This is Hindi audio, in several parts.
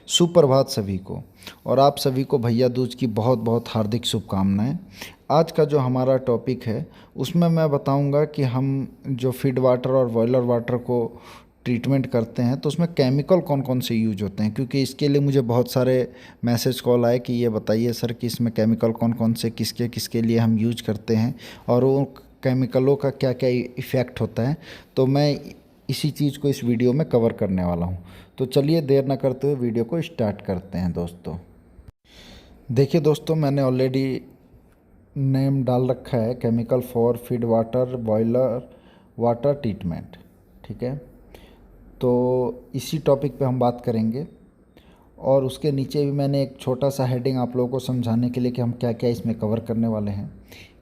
सुप्रभात सभी को। और आप सभी को भैया दूज की बहुत बहुत हार्दिक शुभकामनाएं। आज का जो हमारा टॉपिक है उसमें मैं बताऊंगा कि हम जो फीड वाटर और बॉयलर वाटर को ट्रीटमेंट करते हैं तो उसमें केमिकल कौन कौन से यूज होते हैं, क्योंकि इसके लिए मुझे बहुत सारे मैसेज कॉल आए कि ये बताइए सर कि इसमें केमिकल कौन कौन से किसके किसके लिए हम यूज करते हैं और वो केमिकलों का क्या क्या इफ़ेक्ट होता है। तो मैं इसी चीज़ को इस वीडियो में कवर करने वाला हूँ। तो चलिए देर ना करते हुए वीडियो को स्टार्ट करते हैं दोस्तों। देखिए दोस्तों, मैंने ऑलरेडी नेम डाल रखा है chemical for feed water boiler water treatment. ठीक है, तो इसी टॉपिक पे हम बात करेंगे और उसके नीचे भी मैंने एक छोटा सा हेडिंग आप लोगों को समझाने के लिए कि हम क्या क्या इसमें कवर करने वाले हैं।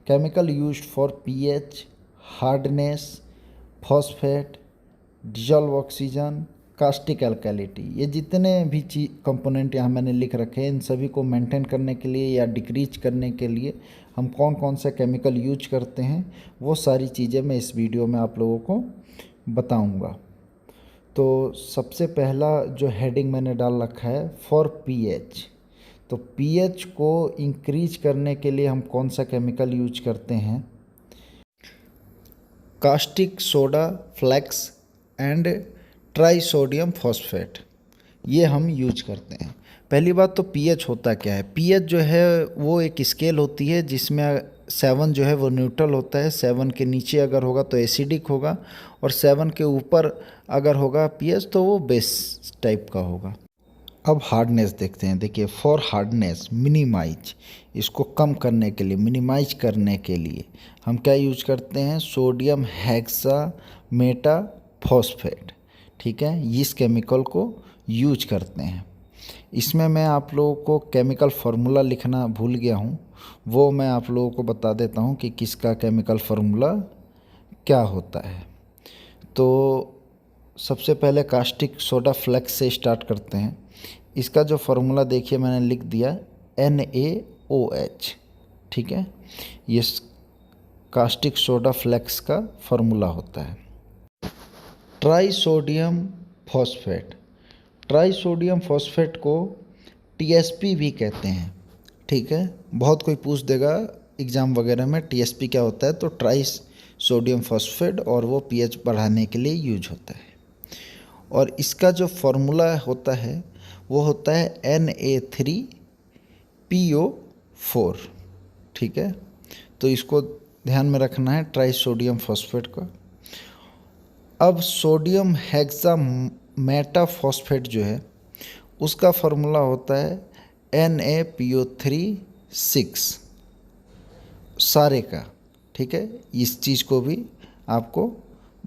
Chemical used for pH, hardness, phosphate, dissolve oxygen, caustic alkalinity, ये जितने भी कंपोनेंट यहाँ मैंने लिख रखे हैं इन सभी को मेंटेन करने के लिए या डिक्रीज करने के लिए हम कौन कौन सा केमिकल यूज करते हैं वो सारी चीज़ें मैं इस वीडियो में आप लोगों को बताऊंगा। तो सबसे पहला जो हेडिंग मैंने डाल रखा है फॉर पीएच। तो पीएच को इंक्रीज करने के लिए हम कौन सा केमिकल यूज करते हैं? Caustic soda flakes and tri sodium phosphate, ये हम यूज करते हैं। पहली बात तो पीएच होता क्या है? पीएच जो है वो एक स्केल होती है जिसमें 7 जो है वो न्यूट्रल होता है, 7 के नीचे अगर होगा तो एसिडिक होगा और 7 के ऊपर अगर होगा पीएच तो वो बेस टाइप का होगा। अब हार्डनेस देखते हैं। देखिए, फॉर हार्डनेस मिनिमाइज, इसको कम करने के लिए, मिनिमाइज करने के लिए हम क्या यूज करते हैं? Sodium hexa Meta phosphate. ठीक है, इस केमिकल को यूज करते हैं। इसमें मैं आप लोगों को केमिकल फार्मूला लिखना भूल गया हूँ, वो मैं आप लोगों को बता देता हूँ कि किसका केमिकल फार्मूला क्या होता है। तो सबसे पहले कास्टिक सोडा फ्लेक्स से स्टार्ट करते हैं। इसका जो फार्मूला देखिए मैंने लिख दिया NaOH। ठीक है, ये कास्टिक सोडा फ्लेक्स का फार्मूला होता है। Try sodium phosphate, try sodium phosphate को TSP भी कहते हैं। ठीक है, बहुत कोई पूछ देगा एग्ज़ाम वगैरह में TSP क्या होता है, तो ट्राई सोडियम फॉस्फेट, और वो पीएच बढ़ाने के लिए यूज होता है। और इसका जो फार्मूला होता है वो होता है Na3PO4। ठीक है, तो इसको ध्यान में रखना है, ट्राई सोडियम फॉस्फेट का। अब सोडियम हेक्सा मेटाफॉस्फेट जो है उसका फार्मूला होता है NaPO3 6 सारे का। ठीक है, इस चीज़ को भी आपको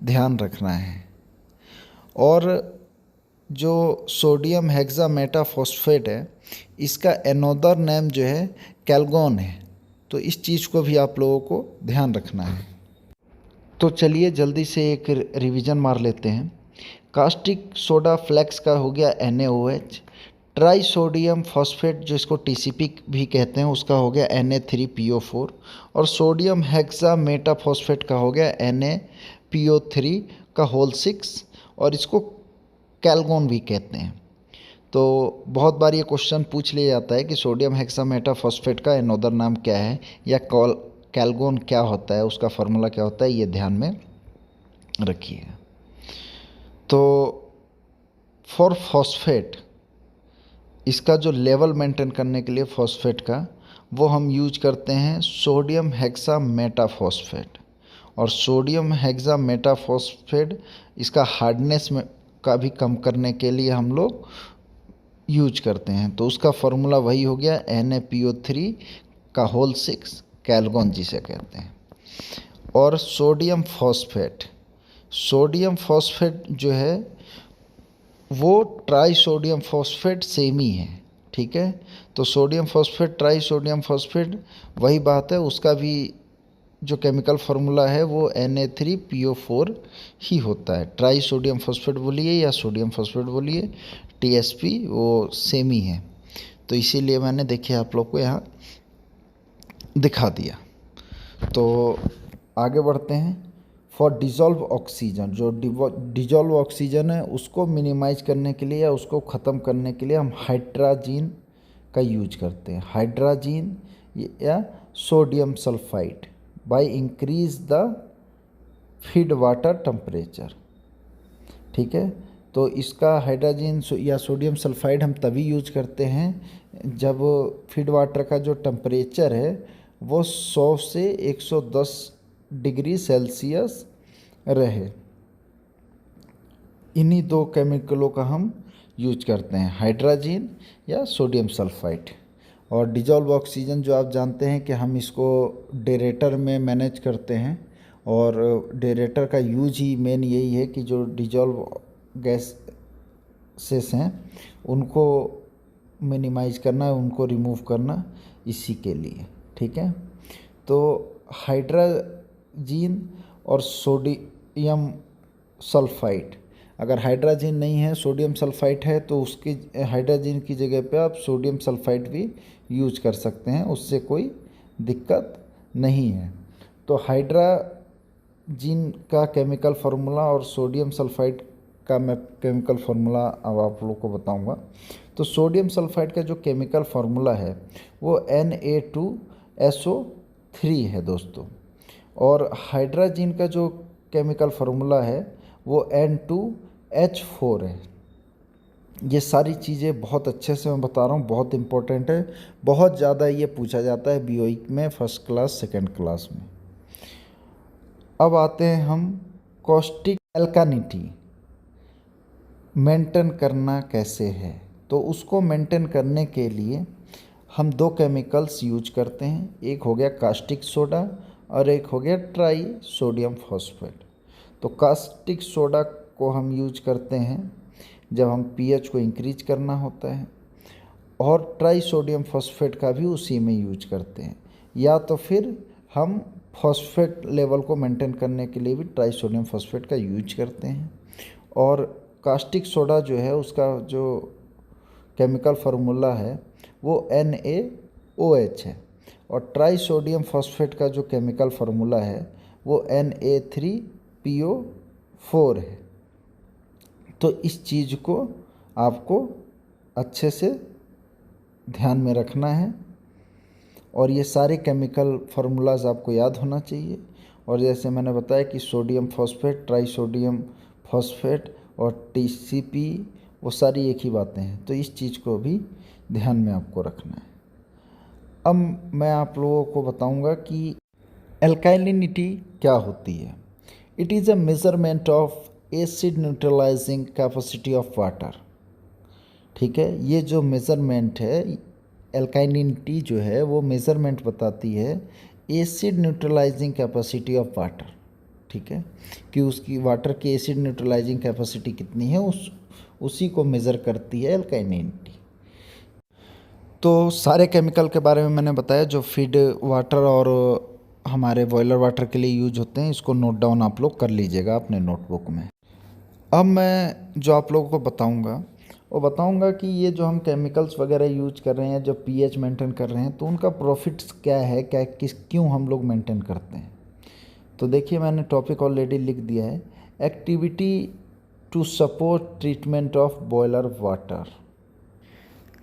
ध्यान रखना है। और जो सोडियम हेक्सा मेटाफॉस्फेट है इसका एनोदर नेम जो है कैल्गोन है, तो इस चीज़ को भी आप लोगों को ध्यान रखना है। तो चलिए जल्दी से एक रिवीजन मार लेते हैं। कास्टिक सोडा फ्लेक्स का हो गया NaOH, ट्राई सोडियम फॉस्फेट जो इसको TCP भी कहते हैं उसका हो गया Na3PO4, और सोडियम हेक्सा मेटाफॉस्फेट का हो गया NaPO3 का होल 6, और इसको कैल्गोन भी कहते हैं। तो बहुत बार ये क्वेश्चन पूछ लिया जाता है कि सोडियम हेक्सा मेटाफॉस्फेट का एनोदर नाम क्या है, या कैल्गोन क्या होता है, उसका फार्मूला क्या होता है, ये ध्यान में रखिए। तो फॉर फॉस्फेट, इसका जो लेवल मेंटेन करने के लिए फॉस्फेट का, वो हम यूज करते हैं सोडियम हेक्सा मेटाफॉस्फेट। और सोडियम हेक्सा मेटाफॉस्फेट इसका हार्डनेस में का भी कम करने के लिए हम लोग यूज करते हैं। तो उसका फार्मूला वही हो गया NaPO3 का होल 6 कैल्गोन जिसे कहते हैं। और सोडियम फॉस्फेट, सोडियम फॉस्फेट जो है वो ट्राई सोडियम फॉस्फेट सेम ही है। ठीक है, तो sodium phosphate try sodium phosphate वही बात है, उसका भी जो केमिकल फार्मूला है वो Na3PO4 ही होता है। ट्राई सोडियम फॉस्फेट बोलिए या सोडियम फॉस्फेट बोलिए, TSP वो सेम ही है। तो इसीलिए मैंने देखिए आप लोग को यहाँ दिखा दिया। तो आगे बढ़ते हैं। फॉर डिज़ोल्व ऑक्सीजन, जो डिज़ोल्व ऑक्सीजन है उसको मिनिमाइज करने के लिए या उसको ख़त्म करने के लिए हम हाइड्राजीन का यूज करते हैं। हाइड्राजीन या sodium sulphide by increase the feed water temperature. ठीक है, तो इसका हाइड्रोजन या सोडियम सल्फाइड हम तभी यूज करते हैं जब फीड वाटर का जो टेम्परेचर है वो 100 से 110 डिग्री सेल्सियस रहे। इन्हीं दो केमिकलों का हम यूज करते हैं, हाइड्रोजन या सोडियम सल्फाइड। और डिजॉल्व ऑक्सीजन जो आप जानते हैं कि हम इसको डेरेटर में मैनेज करते हैं, और डेरेटर का यूज ही मेन यही है कि जो डिजॉल्व गैसेस हैं उनको मिनिमाइज करना, उनको रिमूव करना, इसी के लिए। ठीक है, तो हाइड्रोजन और सोडियम सल्फाइड, अगर हाइड्रोजन नहीं है सोडियम सल्फाइड है तो उसकी हाइड्रोजन की जगह पे आप सोडियम सल्फाइड भी यूज कर सकते हैं, उससे कोई दिक्कत नहीं है। तो हाइड्रोजन का केमिकल फार्मूला और सोडियम सल्फाइड का मैं केमिकल फार्मूला अब आप लोगों को बताऊंगा। तो सोडियम सल्फाइड का जो केमिकल फार्मूला है वो Na2SO3 है दोस्तों, और हाइड्रोजन का जो केमिकल फार्मूला है वो N2H4 है। ये सारी चीज़ें बहुत अच्छे से मैं बता रहा हूँ, बहुत इम्पोर्टेंट है, बहुत ज़्यादा ये पूछा जाता है BOE में फर्स्ट क्लास सेकंड क्लास में। अब आते हैं हम कॉस्टिक एल्कानिटी मेंटेन करना कैसे है। तो उसको मेंटेन करने के लिए हम दो केमिकल्स यूज करते हैं, एक हो गया कास्टिक सोडा और एक हो गया ट्राई सोडियम फॉस्फेट। तो कास्टिक सोडा को हम यूज करते हैं जब हम pH को इंक्रीज करना होता है, और ट्राई सोडियम फॉस्फेट का भी उसी में यूज करते हैं, या तो फिर हम फॉस्फेट लेवल को मेंटेन करने के लिए भी ट्राई सोडियम फॉस्फेट का यूज करते हैं। और कास्टिक सोडा जो है उसका जो केमिकल फार्मूला है वो NaOH है, और ट्राई सोडियम फॉस्फेट का जो केमिकल फार्मूला है वो Na3PO4 है। तो इस चीज़ को आपको अच्छे से ध्यान में रखना है, और ये सारे केमिकल फार्मूलाज आपको याद होना चाहिए। और जैसे मैंने बताया कि sodium phosphate, try sodium phosphate और TCP वो सारी एक ही बातें हैं, तो इस चीज़ को भी ध्यान में आपको रखना है। अब मैं आप लोगों को बताऊंगा कि एल्काइलिनिटी क्या होती है। It is a measurement of acid neutralising capacity of water. ठीक है, ये जो मेज़रमेंट है एल्काइलिनिटी जो है वो मेज़रमेंट बताती है acid neutralising capacity of water. ठीक है, कि उसकी वाटर की एसिड न्यूट्रलाइजिंग कैपेसिटी कितनी है, उसी को मेज़र करती है एल्काइलिनिटी। तो सारे केमिकल के बारे में मैंने बताया जो फीड वाटर और हमारे बॉयलर वाटर के लिए यूज होते हैं, इसको नोट डाउन आप लोग कर लीजिएगा अपने नोटबुक में। अब मैं जो आप लोगों को बताऊंगा कि ये जो हम केमिकल्स वगैरह यूज कर रहे हैं, जो pH मेंटेन कर रहे हैं, तो उनका प्रॉफिट्स क्या है, क्यों हम लोग मेंटेन करते हैं। तो देखिए मैंने टॉपिक ऑलरेडी लिख दिया है, activity to support treatment of boiler water.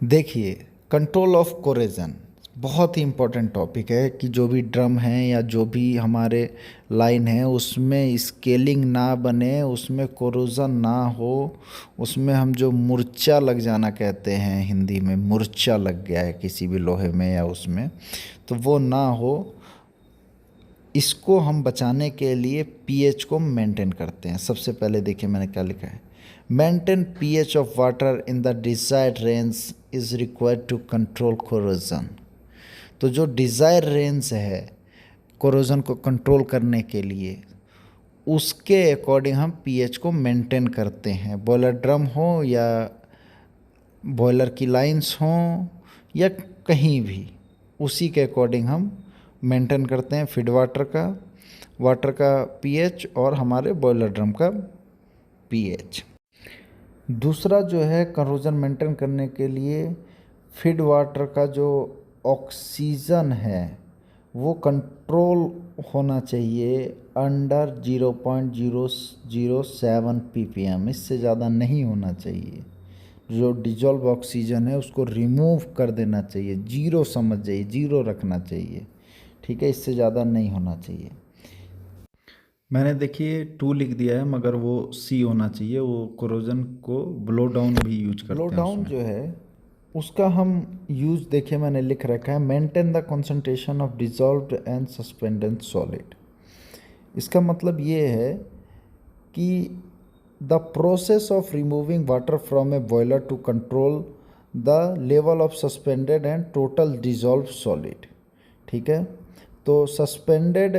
देखिए कंट्रोल ऑफ कोरोजन बहुत ही इम्पोर्टेंट टॉपिक है कि जो भी ड्रम है या जो भी हमारे लाइन है उसमें स्केलिंग ना बने, उसमें कोरोजन ना हो, उसमें हम जो मूर्छा लग जाना कहते हैं हिंदी में, मूर्छा लग गया है किसी भी लोहे में या उसमें, तो वो ना हो। इसको हम बचाने के लिए pH को मेंटेन करते हैं। सबसे पहले देखिए मैंने क्या लिखा है, maintain pH of water in the desired range is required to control corrosion. तो जो डिज़ायर रेंज है कोरोजन को कंट्रोल करने के लिए, उसके अकॉर्डिंग हम pH को मेंटेन करते हैं। बॉयलर ड्रम हो या बॉयलर की लाइंस हों या कहीं भी, उसी के अकॉर्डिंग हम मेंटेन करते हैं फीड वाटर का pH और हमारे बॉयलर ड्रम का pH। दूसरा जो है कोरोजन मेंटेन करने के लिए फीड वाटर का जो ऑक्सीजन है वो कंट्रोल होना चाहिए अंडर 0.007 ppm, इससे ज़्यादा नहीं होना चाहिए। जो डिजॉल्व ऑक्सीजन है उसको रिमूव कर देना चाहिए, जीरो समझ जाइए, जीरो रखना चाहिए, ठीक है, इससे ज़्यादा नहीं होना चाहिए। मैंने देखिए 2 लिख दिया है, मगर वो C होना चाहिए। वो कोरोजन को ब्लो डाउन भी यूज करते हैं। ब्लो डाउन जो है उसका हम यूज देखिए मैंने लिख रखा है, maintain the concentration of dissolved and suspended solid. इसका मतलब ये है कि the process of removing water from a boiler to control the level of suspended and total dissolve solid, ठीक है। तो सस्पेंडेड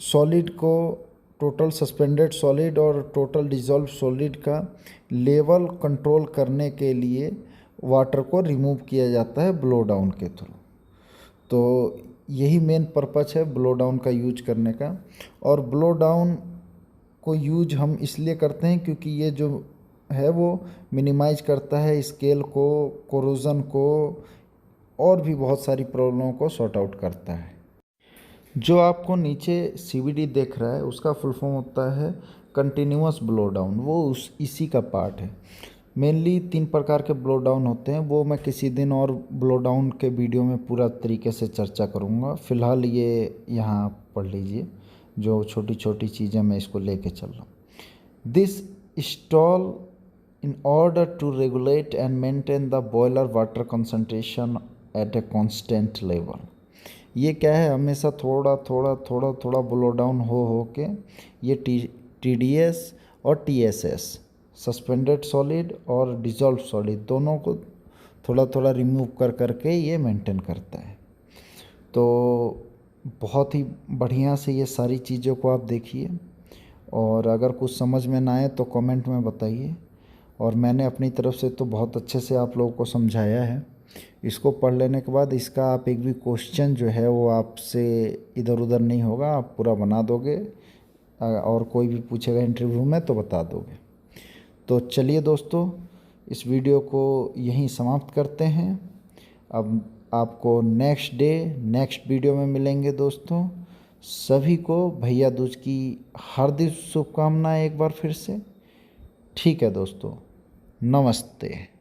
सॉलिड को, टोटल सस्पेंडेड सॉलिड और टोटल डिजॉल्व सॉलिड का लेवल कंट्रोल करने के लिए वाटर को रिमूव किया जाता है ब्लो डाउन के थ्रू। तो यही मेन पर्पस है ब्लो डाउन का यूज करने का। और ब्लो डाउन को यूज हम इसलिए करते हैं क्योंकि ये जो है वो मिनिमाइज करता है स्केल को, कोरोजन को, और भी बहुत सारी प्रॉब्लमों को सॉर्ट आउट करता है। जो आपको नीचे CVD देख रहा है उसका फुल फॉर्म होता है कंटिन्यूअस ब्लो डाउन, वो इसी का पार्ट है। मेनली 3 प्रकार के ब्लो डाउन होते हैं, वो मैं किसी दिन और ब्लो डाउन के वीडियो में पूरा तरीके से चर्चा करूँगा। फ़िलहाल ये यहाँ पढ़ लीजिए, जो छोटी छोटी चीज़ें मैं इसको लेके चल रहा हूँ। This stall in order to regulate and maintain the boiler water concentration at a constant level। ये क्या है, हमेशा थोड़ा थोड़ा थोड़ा थोड़ा ब्लो डाउन हो के ये TDS और TSS, सस्पेंडेड सॉलिड और डिजॉल्व सॉलिड, दोनों को थोड़ा थोड़ा रिमूव कर करके ये मेंटेन करता है। तो बहुत ही बढ़िया से ये सारी चीज़ों को आप देखिए, और अगर कुछ समझ में ना आए तो कमेंट में बताइए। और मैंने अपनी तरफ से तो बहुत अच्छे से आप लोगों को समझाया है। इसको पढ़ लेने के बाद इसका आप एक भी क्वेश्चन जो है वो आपसे इधर उधर नहीं होगा, आप पूरा बना दोगे, और कोई भी पूछेगा इंटरव्यू में तो बता दोगे। तो चलिए दोस्तों, इस वीडियो को यहीं समाप्त करते हैं। अब आपको नेक्स्ट वीडियो में मिलेंगे दोस्तों। सभी को भैया दूज की हार्दिक शुभकामनाएं एक बार फिर से। ठीक है दोस्तों, नमस्ते।